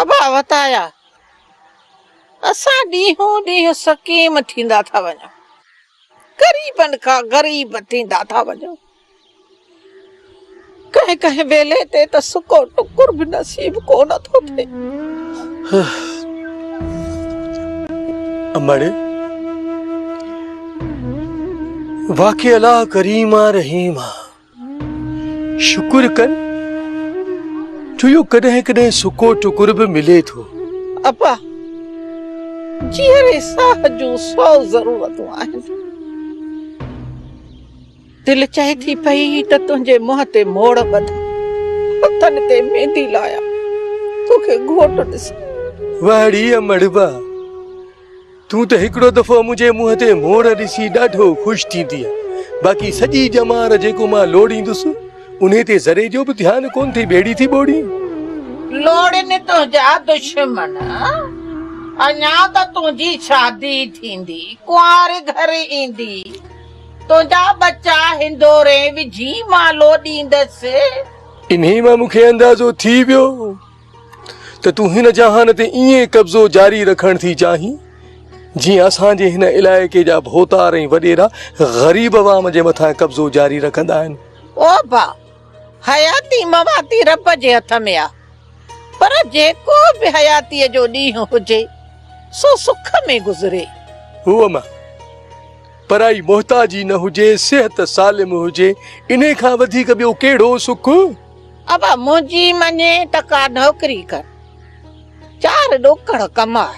अबा बताया असां ॾींहों ॾींहुं सकीम थींदा था वञूं, गरीबनि खां गरीब थींदा था वञूं। कंहिं कंहिं वेले ते त सुको टुकुर बि नसीब कोन थो थिए। अमड़े वाकई अल्लाह करीमा रहीमा शुक्र कर जो यो कॾहिं कॾहिं सुको टुकुर बि मिले थो। अबा जीअरे साह जूं 100 ज़रूरतूं आहिनि। दिल चाहे थी पई त तुंहिंजे मुंहं ते मोड़ ॿध, हथनि ते मेहंदी लाया, तोखे घोट ॾिस। वाड़ी अमड़बा तूं त हिकिड़ो दफ़ो मुंहिंजे मुंहं ते मोड़ ॾिसी ॾाढो ख़ुशि थींदी आहे। बाक़ी सॼी जमार जेको मां लोड़ींदुसि उन ते ज़रे जो बि ध्यानु कोन थी बेड़ी थी बोड़ी। लोड़नि तुंहिंजा दुश्मन, अञा त तुंहिंजी शादी थींदी, कुंवार घर ईंदी, तुंहिंजा बच्चा हिंदोरे विझी मां लोॾींदसि। इन्ही मां मूंखे अंदाज़ो थी वियो त तूं हिन जहान ते ईअं कब्ज़ो जारी रखण थी चाहीं जीअं असांजे हिन इलाइक़े जा भोतार ऐं वॾेरा ग़रीब अवाम जे मथां कब्ज़ो जारी रखंदा आहिनि। ओ बा हयाती मवाती रब जे हथ में आ, पर जेको बि हयातीअ जो ॾींहुं हुजे सो सुख में गुज़रे। हुअ मां पराई मोहताजी न हुजे, सेहत सालिम हुजे, इन्हे खां वधीक ॿियो कहिड़ो सुख। अबा मुंहिंजी मञे टका नौकरी कर, 4 ॾोकड़ कमाए,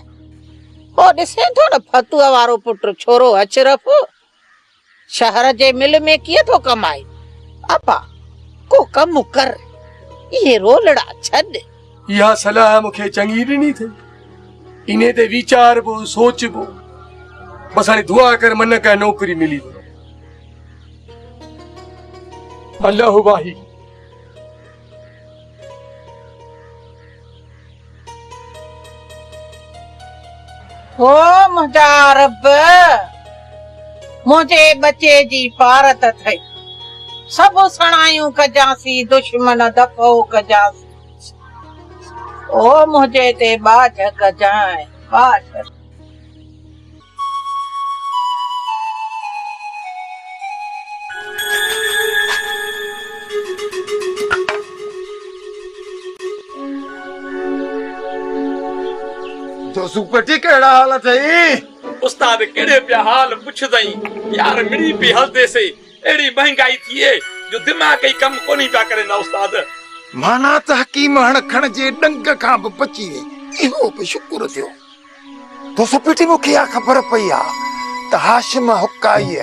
ओ ॾिसे थो न फतूअ वारो पुट छोरो अशरफ शहर जे मिल में कीअं थो कमाए। अबा को कम कर, इहे रोलड़ा छॾ। इहा सलाह मूंखे चङी ॾिनी अथई, इन्हे ते वीचारबो सोचबो। बस हाणे दुआ कर मन का नौकरी मिली। अल्लाह वाही ओ मुंहिंजा रब, मुंहिंजे बचे जी पारत अथई, सभु सणायूं कजांसी, दुश्मन दफ़ो कजांसी। ओ मुंहिंजे ते बाज कजांइ बाज। सुपटी केड़ा हाल अथई? उस्ताद केड़े पिया हाल पुछदई यार, मिड़ी पी हलदे से एड़ी महंगाई थिए जो दिमाग ही कम कोनी पिया करे ना उस्ताद। माना त हकीम हण खण जे डंग खां बि बची वे, इहो बि शुक्र थियो। तो सुपटी मूंखे इहा ख़बर पई आ त हाशिम हुकाई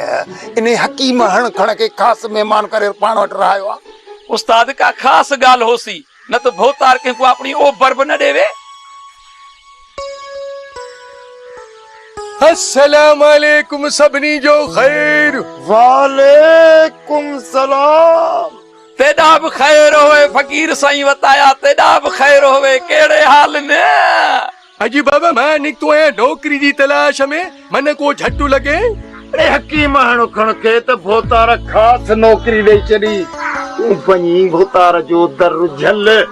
इन हकीम हण खण के खास मेहमान करे पाण वटि रहायो आ। उस्ताद का खास गाल होसी, न तो भोतार के को अपनी ओ बर्ब न देवे। अस्सलाम वालेकुम सभनी जो खैर। वालेकुम सलाम। तेदा भी खैर होवे फकीर साईं बताया, तेदा भी खैर होवे। केड़े हाल ने? अजी बाबा मैं निकतो है नौकरी जी तलाश में, मन को झट्टू लगे। अरे हकीम हण खण के त भोतार खास नौकरी ले चली, तू बनी भोतार जो दर झल।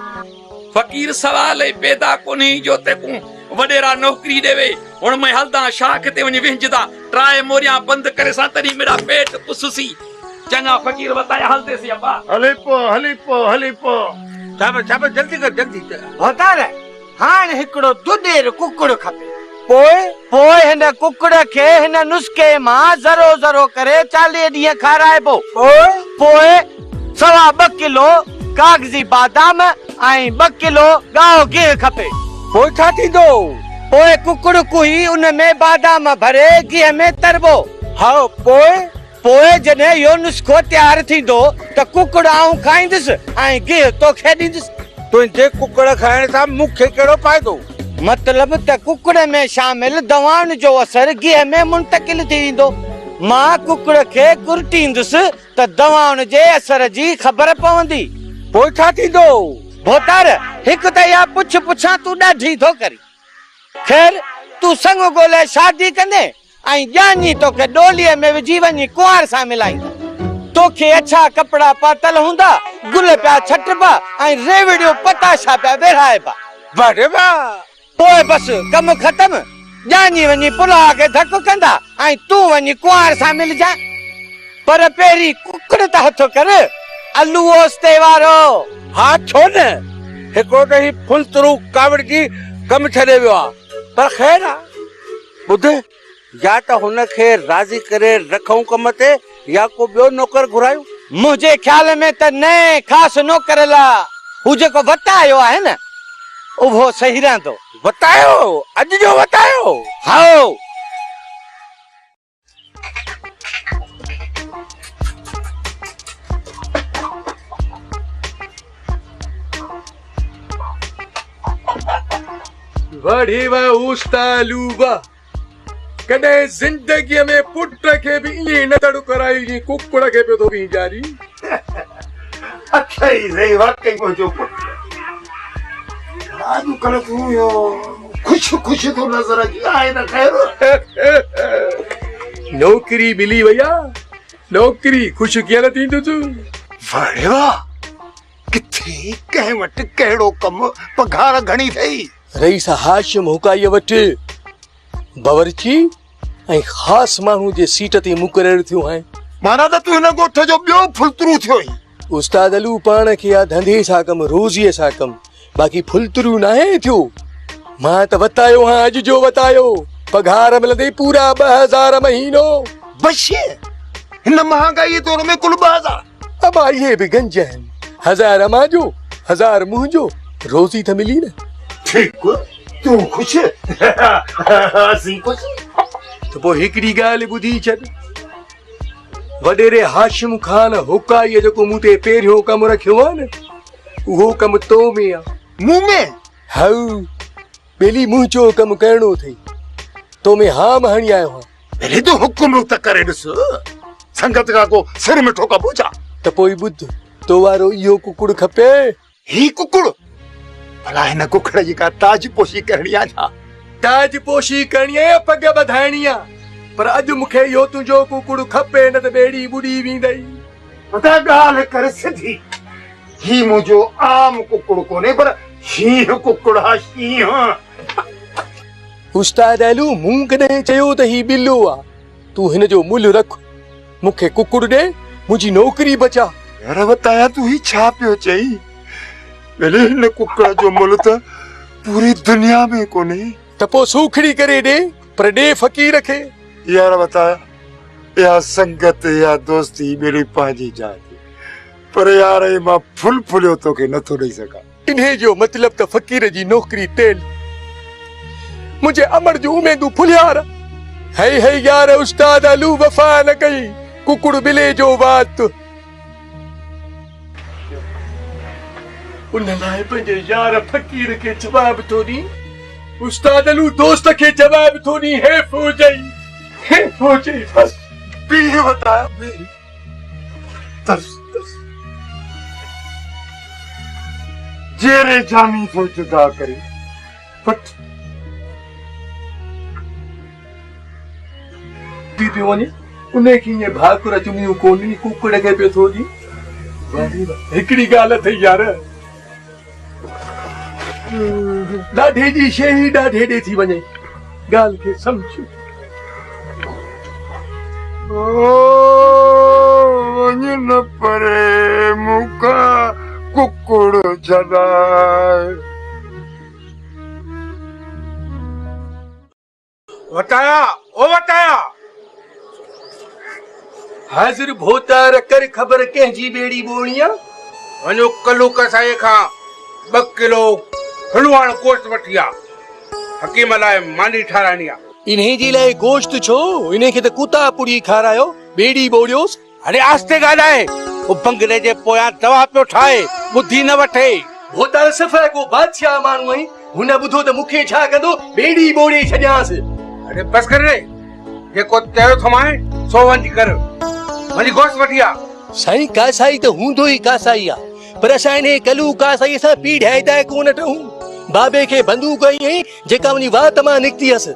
फकीर सवाल पैदा कोनी जो ते को वडेरा नौकरी देवे। हुन मैं हलदा शाख ते वनी विंजदा, ट्राए मोरिया बंद करे सा तरी मेरा पेट पुससी। चंगा फकीर बताया हलदे सी अब्बा। हलिपो छाप जल्दी कर जल्दी होता रे। हां हिकड़ो दुडेर कुकड़ खपे, पोए हिन कुकड़ के हिन नुस्खे मां जरो जरो करे 40 ॾींहं खाराइबो। पोए 2.25 किलो कागजी बादाम ऐं 2 किलो गाओ गिह खपे। पोइ छा थींदो? पोए कुकड़ कुही उन में बादाम भरे गिह में तरबो। हाँ पोए जने यो नुस्खो तैयार थींदो त कुकड़ आऊं खाईंदुसि ऐं गिह तोखे ॾींदुसि। तुंहिंजे कुकड़ खाइण सां मूंखे कहिड़ो फ़ाइदो? मतलब त कुकड़ में शामिल दवाउनि जो असर गिह में मुंतकिल थी वेंदो। मां कुकड़ खे कुरटींदुसि त दवाउनि जे असर जी ख़बर पवंदी। पोइ छा थींदो? भोतार हिकु त या पुछां तूं ॾाढी थो करी। खैर तूं संग ॻोल्हे शादी कंदे ऐं ॼाणी तोखे डोलीअ में विझी वञी कुंवार सां मिलाईंदा। तोखे अच्छा कपड़ा पातल हूंदा, गुल पिया छटबा ऐं रेवड़ियूं पताशा पिया विरहाइबा। वाह वाह पोइ बस कम ख़त्म ॼाणी वञी पुलाउ खे धक कंदा ऐं तूं वञी कुंवार सां मिलजा पर पहिरीं कुकड़ त हथ कर आलू ओस्ते वारो हाँ छो न हिकिड़ो त ही फुलतरू कावड़ जी कम छॾे वियो आहे पर ख़ैर आहे ॿुध या त हुनखे राज़ी करे रखूं कम ते या को ॿियो नौकर घुरायूं मुंहिंजे ख्याल में त नए ख़ासि नौकर लाइ हू जेको वतायो आहे न उहो सही रहंदो बतायो अॼु जो बतायो हाओ वढ़ेवा उस्तालूबा कॾहिं ज़िंदगीअ में पुट खे बि ईअं न तड़ो कराई जी कुकड़ खे पियो थो बि जारी अच्छा ही रे वाकई मुझे पुट आज कल तू यो खुश खुश तो नजर आए ना खैर नौकरी मिली भैया नौकरी खुश किया न थींदो तूं वाह वाह किथे कंहिं वटि कहिड़ो कम पघार घणी थई रईस हाशिम हुकाईअ वटि बावर्ची ऐं ख़ासि माण्हू जे सीट ते मुक़ररु थियो आहे माना त तू हिन ॻोठ जो ॿियो फुलतरू थियो ई उस्ताद अलू पाण खे आ धंधे सां कमु रोज़ीअ सां कमु बाक़ी फुलतरू नाहे थियो मां त वतायो हां अॼु जो वतायो पघार मिलंदे पूरा 2000 महीनो बस हिन महांगाई दौर में कुल 2000 अब इहे बि गंज आहिनि 1000 मां जो 1000 मुंहिंजो रोज़ी त मिली न ठीक तू खुश असीं खुश त पोइ हिकिड़ी ॻाल्हि ॿुधी छॾ वॾेरे हाशिम खान हुकाईअ जेको मूं ते पहिरियों कमु रखियो आहे न उहो कमु तो में आहे मुंह में हाउ ॿेली मुंहिंजो कमु करणो अथई तो में हाम हणी आयो आहियां पहले तो हुकुम त करे ॾिस संगत का को सिर में ठोका पूछा त पोइ ॿुध तो वारो इहो कुकुड़ खपे ही कुकुड़ भला हिन कुकड़ जी का ताज पोशी करणी आहे छा ताज पोशी करणी आहे पग ॿधाइणी आहे पर अॼु मूंखे इहो तुंहिंजो कुकुड़ खपे न त ॿेड़ी ॿुॾी वेंदई पता ॻाल्हि कर सिधी ही मुंहिंजो आम कुकुड़ कोन्हे पर शींहं कुकुड़ आहे शींहं उस्ताद अलू मूं कॾहिं चयो त ही ॿिलो आहे तूं हिन जो मुल्ह रख मूंखे कुकुड़ ॾे मुंहिंजी नौकरी बचा यार बताया तू ही छा पियो चई भले हिन कुकड़ जो मुल्ह त पूरी दुनिया में कोन्हे त पोइ सूखड़ी करे ॾे पर ॾे फ़क़ीर खे यार बताया या संगत या दोस्ती मेरी पंहिंजी जात पर यार मां फुल फुलियो तोखे नथो ॾेई सघां इन्हे जो मतिलब त फ़क़ीर जी नौकरी टेल मुझे अमर जो उमेदू फुलियार है यार उस्ताद अलू वफा न कई कुकुड़ बिले जो बात उन लाइ पंहिंजे यार फ़क़ीर खे जवाब थो ॾी उस्ताद अलू दोस्त खे जवाब थो ॾी हे फौजी बस पी बताया तस जेरे जानी तो जुदा करे पट दी पियो वञे उन खे ईअं भाकुर चुमियूं कोन्हनि कुकड़ खे पियो थो ॾी हिकिड़ी ॻाल्हि अथई यार ॾाढे जी शइ ॾाढे ॾे थी वञे ॻाल्हि खे सम्झ वञ न परे मूंखा कुकुड़ छॾाए वताया ओ वताया हाज़िर भोतार कर ख़बर कंहिंजी ॿेड़ी ॿोड़ी आहे वञो कल्लू कसाईअ खां 2 किलो हलवाण गोश्त वठी आ हकीम लाइ मानी ठाराइणी आहे इन्हे जे लाइ गोश्त छो इन्हे खे त कुता पुड़ी खारायो ॿेड़ी ॿोड़ियोसि अरे आस्ते ॻाल्हाए वो बंगले जे पोयां दवा पियो ठाहे ॿुधी न वठे भोतार सफ़ा को बादशाह माण्हू आहीं हुन ॿुधो त मूंखे छा कंदो ॿेड़ी ॿोड़े छॾियांसि अरे बस कर रे जेको चयो थमाए सो वञी कर वञी गोश्त वठी आ साईं कासाई त हूंदो ई कासाई आहे पर असां इन्हे कलू कासाई सां पीढ़ाईंदा कोन ठहूं बाबे खे बंदूक आई जेका वञी वात मां निकिती हुअसि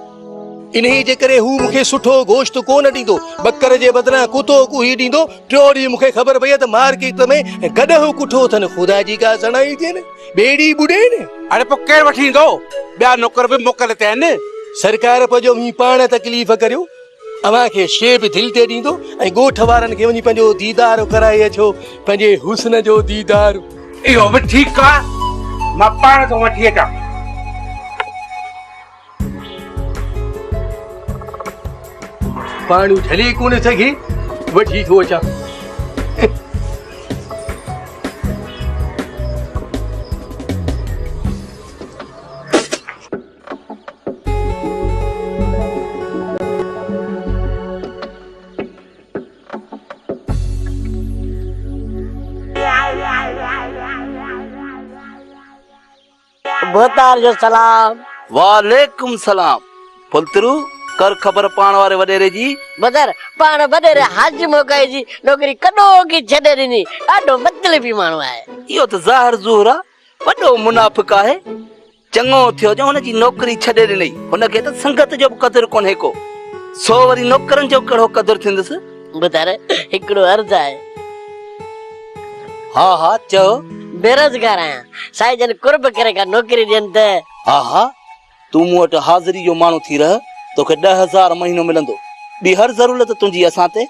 इन्ही जे करे हू मूंखे सुठो गोश्त कोन ॾींदो, बकर जे बदिरां कुतो कुही ॾींदो। टियों ॾींहुं मूंखे ख़बर पई त मार्केट में गॾो कुठो अथनि। ख़ुदा जी का सणाई थियनि, ॿेड़ी ॿुॾे न। अरे पोइ केरु वठी ईंदो? ॿिया नौकर बि मोकल ते आहिनि। सरकार पजो ही पाण तकलीफ़ करियो, अव्हां खे शइ बि दिलि ते ॾींदो ऐं ॻोठ वारनि खे वञी पंहिंजो दीदार कराए अचो, पंहिंजे हुस्न जो दीदार। इहो बि ठीकु आहे, मां पाण थो वठी अचां। पाणी झले कोन सघे, वठी थो अचां। भोतार जो सलाम। वालेकुम सलाम। फुलतरू कर ख़बर पाण वारे वॾेरे जी। बदर पाण वॾेरे हाजी मोकाई जी नौकरी कॾो की छॾे ॾिनी। ॾाढो मतलबी माण्हू आहे। इहो त ज़ाहिर ज़ुहर आहे, वॾो मुनाफ़िक़ आहे। चङो थियो जो हुनजी नौकरी छॾे ॾिनई। हुनखे त संगत जो बि क़दुरु कोन्हे को, सो वरी नौकरनि जो कहिड़ो क़दुरु थींदुसि। बदर हिकिड़ो अर्ज़ु आहे। हा हा चओ। बेरोज़गार आहियां, साईं जन कुर्ब करे का नौकरी ॾियनि त। हा हा, तूं मूं वटि हाज़िरी जो माण्हू थी रह, तोखे 10,000 महीनो मिलंदो। ॿी हर ज़रूरत तुंहिंजी असां ते।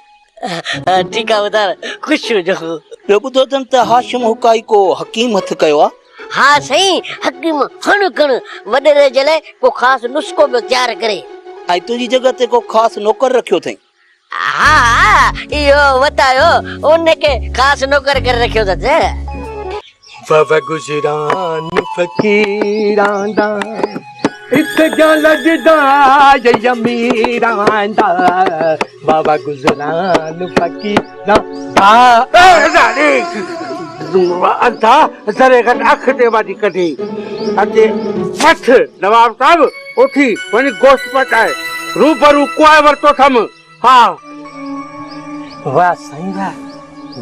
ठीकु आहे बदर, ख़ुशि हुजो। ॿियो ॿुधो अथमि त हाशिम हुकाई को हकीम हथ कयो आहे। हा साईं, हकीम खण खण वॾेरे जे लाइ को ख़ासि नुस्ख़ो बि तयारु करे। ऐं तुंहिंजी जॻह ते को ख़ासि नौकर रखियो अथई। हा हा, इहो वतायो उनखे ख़ासि नौकर करे रखियो अथसि। बाबा गुजरान फकीरां दा इत लगदा यमीरां दा, बाबा गुजरान फकीरां अंधा ज़रे घट अख ते वाॾी कढी अचे मठ। नवाब साहब उथी वञी गोश्त पचाए, रूबरू कुआं वरितो थम। हा वाह साईं वाह,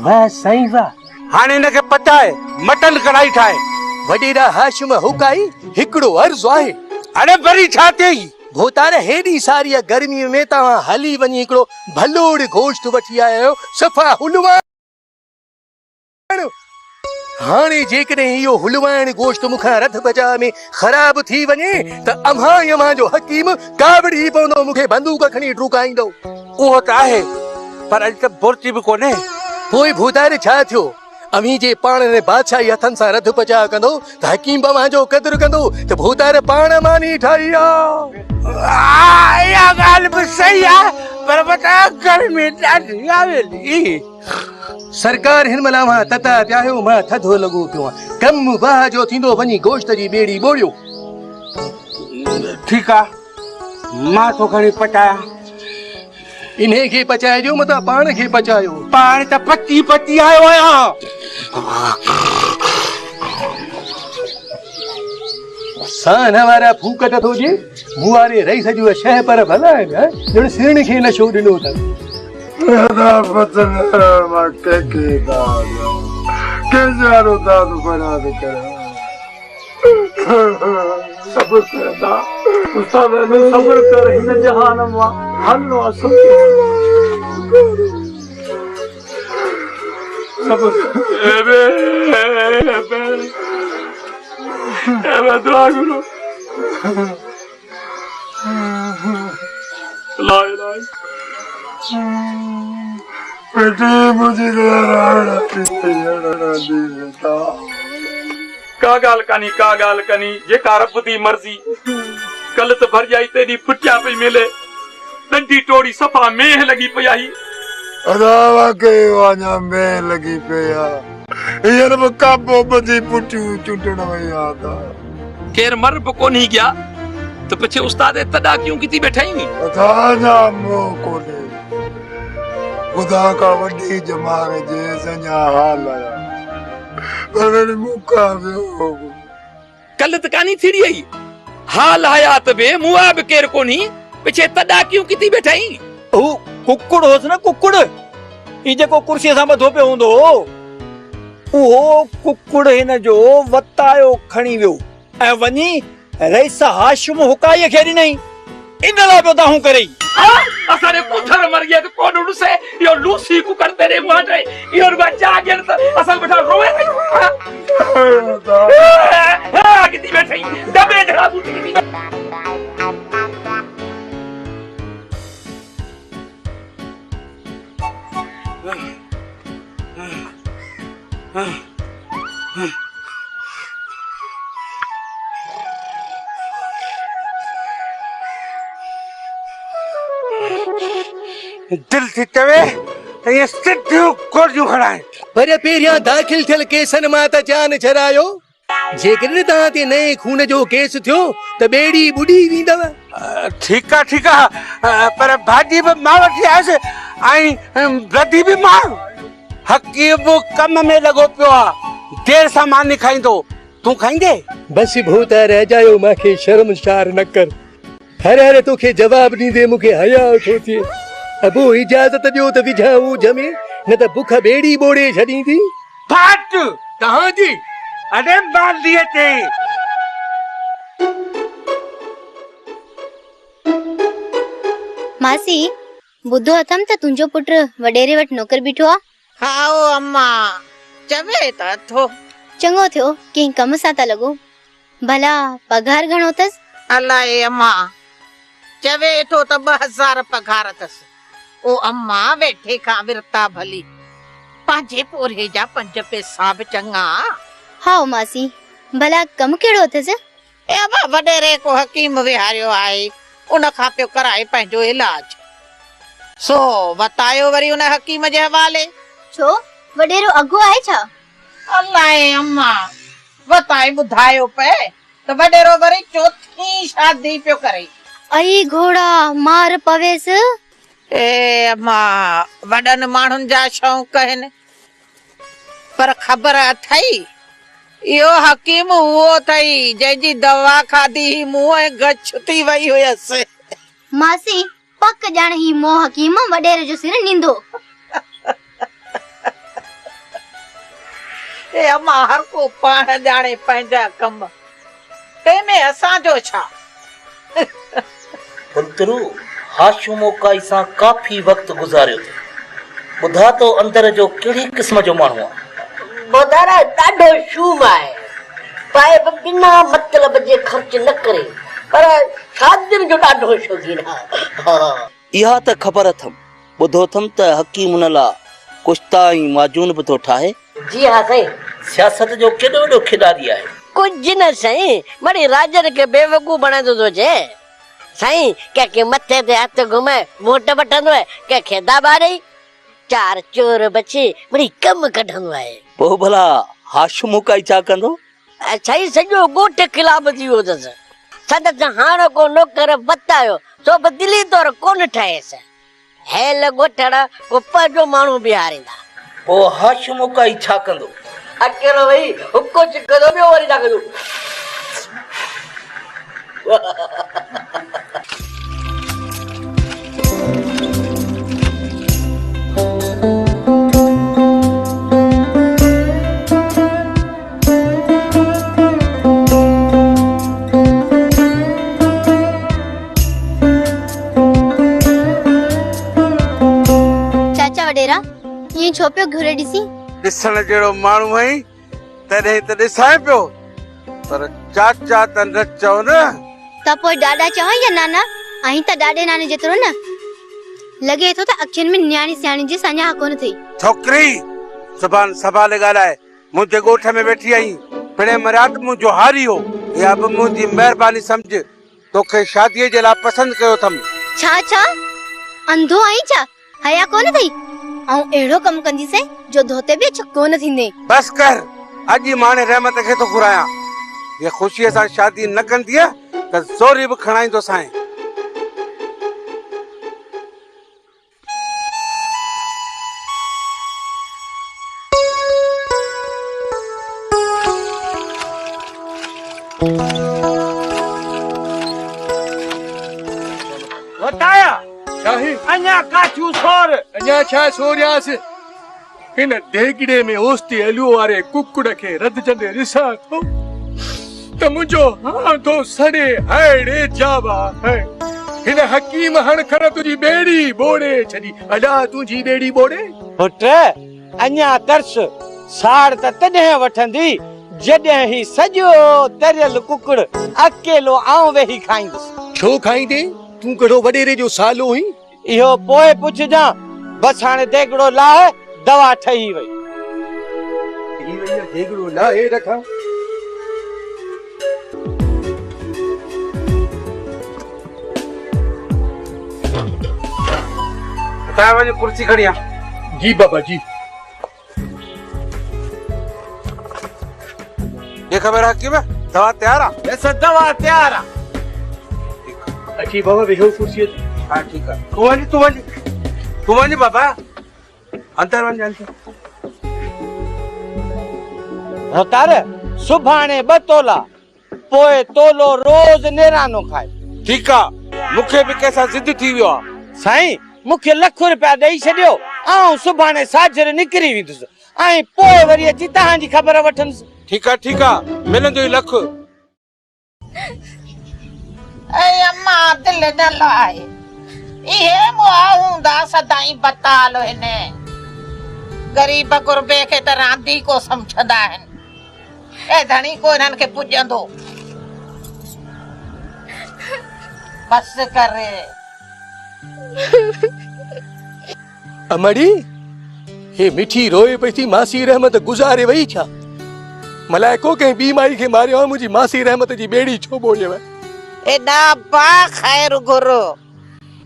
वाह साईं वाह। हाणे हिनखे पचाए मटन कढ़ाई ठाहे। वॾेरा हाशिम हुकाई हिकिड़ो अर्ज़ु आहे। अरे वरी छा थी? भोतार हेॾी सारी गर्मीअ में तव्हां हली वञी हिकिड़ो भलोड़ गोश्त वठी आया आहियो, सफ़ा हुलवाण। हाणे जेकॾहिं इहो हुलवाइण गोश्त मूंखां रथ बजा में ख़राब थी वञे त अम्हां यम्हां जो हकीम कावड़ी पवंदो, मूंखे बंदूक खणी डुकाईंदो। उहो त आहे, पर अॼु त बुर्ती बि कोन्हे। पोइ भूतार छा थियो? अमी जे पाण ने बादशाही हथनि सां रध पचा कंदो त हकीम बाबा जो क़दुरु कंदो त भूतार पाण मानी ठाही आहे। इहा ॻाल्हि बि सही आहे, पर बता गर्मी ॾाढी आवेली। सरकार हिन महिल मां तता पिया आहियो, मां थधो लॻो पियो आहे। कमु बाह जो थींदो, वञी गोश्त जी ॿेड़ी ॿोड़ियो। ठीकु आहे, मां तो खणी पचायां। इन्हे खे पचाइजो, मता पाण खे पचायो। पाण त पची पची आयो आहियां। सान वारा फूकट थो जे मूं वारे रईस जो शह पर भला आहे, ॼण सिरण खे नशो ॾिनो अथनि। सब्र कर, हिन जहान मां हलनो दुआ करो। का ॻाल्हि कानी जेका रब दी मर्ज़ी। कल त भर जाई तेरी फुटिया पई मिले, नंढी टोड़ी सफ़ा मेह लगी पई आई। अदावा के वाजा में लगी पिया, ये रब काबो बदी पुटियूं चुटण में आता। केर मर भी कोनी गया तो पीछे उस्ताद तड़ा क्यों की बैठाई नहीं। अथा जा मो कोने खुदा का वड्डी जमारे जे सजा हाल आया, पर मुका हो कल त कानी थी रही हाल हयात बे मुआ बे केर कोनी, पीछे तड़ा क्यों की बैठाई। ओ कुकुड़ होस ना, कुकुड़ ई जेको कुर्सी सां बधो पे हूंदो, उहो कुकुड़ हिन जो वतायो खणी वियो ऐं वञी रईस हाशिम हुकाईअ खे ॾिनई। इन लाइ पियो दाहूं करे हाँ असांजे पुथर मर गया तो कौन उनसे यो लूसी को करते रे माटे यो बच्चा गेन तो असल बेटा रोए हां कितनी बैठी दबे जरा बूटी दिल थी चवे त ये सिद्धियूं कोड़ियूं खणाए पर पहिरियां दाख़िल थियल केसनि मां त जान छॾायो जेकॾहिं तव्हां ते नए खून जो केस थियो त ॿेड़ी ॿुॾी वेंदव ठीक आ पर भाॼी बि मां वठी आयसि ऐं ब्रधी बि मां हकीम कम में लॻो पियो आहे देर सां मां नहीं खाईंदो तूं खाईंदे बसि भूता रहिजायो मूंखे शर्मशार न कर हर हर तोखे जवाब ॾींदे मूंखे हया थो थिए अबो इजाज़त ॾियो त विझां ऊझ में न त बुख ॿेड़ी ॿोड़े छॾींदी फाट तव्हांजी अरे मालीअ ते मासी ॿुधो अथम त तुंहिंजो पुटु वॾेरे वटि नौकर बीठो आहे हाँ ओ अम्मा चवे त थो चङो थियो कंहिं कम सां था लॻो भला पघार घणो अथसि अलाए अम्मा चवे थो त 2000 पघार अथसि ओ अम्मा वेठे खां विरता भली पंहिंजे पोरे जा 5 पैसा बि चङा हाँ मासी भला कम कहिड़ो अथसि ए अम्मा वॾेरे को हकीम विहारियो आहे उन खां पियो कराए पंहिंजो इलाज सो बतायो वरी उन हकीम जे हवाले छो वॾेरो अघो आहे छा अलाए अम्मा बताए ॿुधायो पे त वॾेरो वरी चौथी शादी पियो करे अई घोड़ा मार पवेसि ए अम्मा वॾनि माण्हुनि जा शौक़ आहिनि पर ख़बर अथई इहो हकीम उहो अथई जंहिंजी दवा खाधी मुंहुं ऐं गछ थी वई हुयसि मासी पक ॼाण ही मोह हकीम वॾेरे जो सिर नींदो ए अम्मा हर को पाण ॼाणे पंहिंजा कम तंहिंमें असांजो छा पुंतरू हाशुमो काई सां काफ़ी वक्त गुज़ारियो थे ॿुधा तो अंदर जो कहिड़ी क़िस्म जो माण्हू आहे ॿुधार ॾाढो शूम आहे पाए बि बिना मतलब जे ख़र्च न करे पर शादियुनि जो ॾाढो शौक़ीन आहे इहा त ख़बर अथमि ॿुधो अथमि त हकीम उन लाइ कुश्ता ऐं माजून बि थो ठाहे जी हाँ साईं सियासत जो केॾो वॾो खिलाड़ी आहे कुछ न साईं बड़ी राजन के बेवकूफ बनांदो तो जे साईं के मथे ते हथ घुमे वोट वठंदो है के खेदा बारे 4 चोर बचे बड़ी कम कढंदो है पोइ भला हाशुमो काई छा कंदो साईं सॼो ॻोठ ख़िलाफ़ थी वियो अथसि संदसि हाणे को नौकर वतायो सो बि दिली तौर कोन ठहेसि हेल ॻोठड़ को पंहिंजो माण्हू बीहारींदा पोइ हाशुमो काई छा कंदो अकेलो वही हुको चिकदो ॿियो वरी था कयूं चाचा वॾेरा ये छो पियो घुरे ॾिसी ॾिसण जहिड़ो माण्हू आहीं तॾहिं त ॾिसां पियो पर चाचा त न चओ न त पोइ ॾाॾा चवां या नाना आई त ॾाॾे नाने जेतिरो न लॻे थो त अखियुनि में न्याणी सियाणी जी सञा कोन थी छोकिरी ज़ुबान संभाले ॻाल्हाए मुंहिंजे ॻोठ में वेठी आहीं पिणे मर्याद मुंहिंजो हारी हो या बि मुंहिंजी महिरबानी सम्झ तोखे शादीअ जे लाइ पसंदि कयो अथमि छा अंधो आई छा हया कोन थई ऐं अहिड़ो कमु कंदीसे जो धोते बि अछ कोन थींदे बस कर अॼु मां हाणे रहमत खे थो घुरायां ये ख़ुशीअ सां शादी न कंदीअ त ज़ोरी बि खणाईंदो साईं वताया शाही अञा काठियूं सोर अञा छा सोरियासि हिन देगिड़े में ओस्ती अलूअ वारे कुकुड़ खे रधजंदे ॾिसां थो त मुंहिंजो हाथो सड़े हाड़े जावा है हिन हकीम हण खण तुझी बेड़ी बोड़े छड़ी अडा तुझी बेड़ी बोड़े। पुट अञा तरस साड़ त तॾहिं वठंदी जॾहिं ही सॼो तरियल कुकड़ अकेलो आऊं वेही खाईंदुसि। छो खाईंदे तूं कहिड़ो वॾेरे जो सालो हुई। इहो पोइ पुछजां। बस हाणे देगड़ो लाहे दवा ठही वई। देगड़ो लाहे रखा। वञ कुर्सी खड़ी आ। जी बाबा जी। ये खबर हकीम दवा तैयार आ। वैसे दवा तैयार आ। अच्छी बाबा वेहो कुर्सी ते। हाँ ठीक है। तू वञ बाबा अंदर वञ अंदर। होतार सुभाणे 2 तोला पोइ तोलो रोज नेरानो खाए। ठीक आ। मूंखे बि कंहिंसां जिद थी वियो आ। साईं मूंखे लख रुपया ॾेई छॾियो ऐं सुभाणे साझर निकिरी वेंदुसि ऐं पोइ वरी अची तव्हांजी ख़बर वठंदुसि। ठीक आ मिलंदो ई लख। ऐ अम्मा दिल न लाए इहे मुआऊंदा सदाई बतालो हिने गरीब गुरबे के त रांदी को समझंदा आहिनि। ए धणी को इन्हनि खे पुॼंदो। बस करे अमड़ी हे मिठी रोए पई थी मासी रहमत गुज़ारे वई छा। मलाइको कंहिं ॿी माई खे मारियो मुंहिंजी मासी रहमत जी बेड़ी छो बोड़ियव। एॾा बा ख़ैर गुरु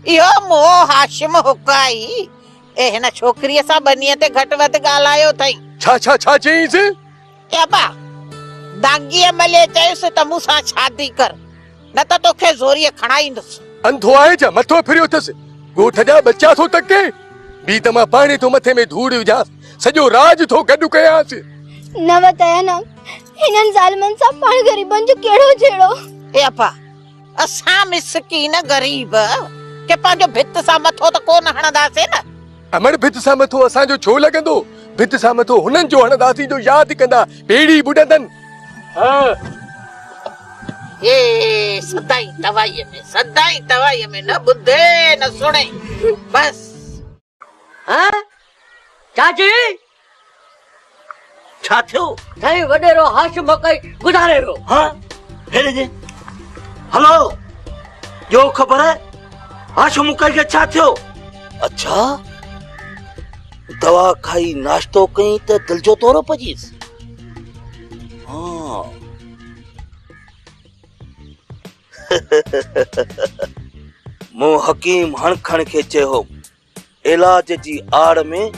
इहो मोह हाशिम हुकाई ए हिन छोकिरीअ सां बनीअ ते घटि वधि ॻाल्हायो अथई। छा चईंसि। ए बा दागीअ मले चयुसि त मूंसां शादी कर न त तोखे ज़ोरीअ खणाईंदुसि। अंधो आहे छा मथो फिरियो अथसि ॻोठ जा बच्चा थो तके बी त मां पाणे थो मथे में धूड़ विझांसि सॼो राज थो गॾु कयांसि। न बताया न हिननि ज़ालिमनि सां पाण ग़रीबनि जो कहिड़ो छेड़ो। ए अपा असां मिसकीन गरीब के पंहिंजो भित सां मथो त कोन हणंदासीं न। अमड़ भित सां मथो असांजो छो लॻंदो। भित सां मथो हुननि जो हणंदासीं जो यादि कंदा बेड़ी बुॾंदनि। ये सदाई तवाईअ में न ॿुधे न सुणे बस। हाँ चाची छा थियो। साईं वॾेरो हाशिम मकई गुज़ारे वियो। हाँ हेॾे जे हलो जो ख़बर है हाशिम मकई खे छा थियो। अच्छा दवा खाई नाश्तो कई त दिल जो दौरो पजीस। हाँ मूं हकीम हणखण खे चयो इलाज जी आड़ में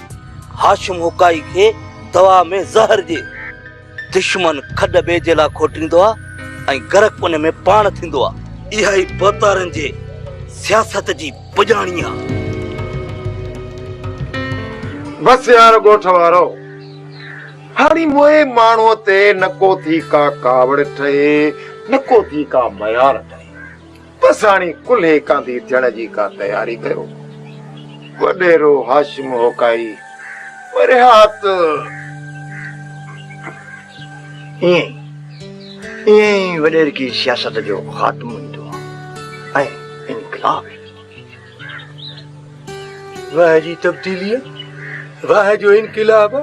हाशिम हुकाई खे दवा में ज़हर जे दुश्मन खॾ ॿिए जे लाइ खोटींदो आहे ऐं गरक उन में पाण थींदो आहे। इहा ई बोतारनि जे सियासत जी पुॼाणी आहे। बस यार ॻोठ वारो हाणे मोए माण्हूअ ते नको थी का कावड़ ठहे नको थी का मयार ठहे। बस हाणे कुल्हे कांधी थियण जी का तयारी कयो। वॾेरो हाशिम होकाई वरे हाथ ईअं वॾेर की सियासत जो ख़ात्मो ईंदो आहे ऐं इनकलाब। वाह जी तब्दीली वाह जो इनकलाब।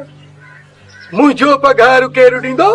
मुंहिंजो पघार केरु ॾींदो।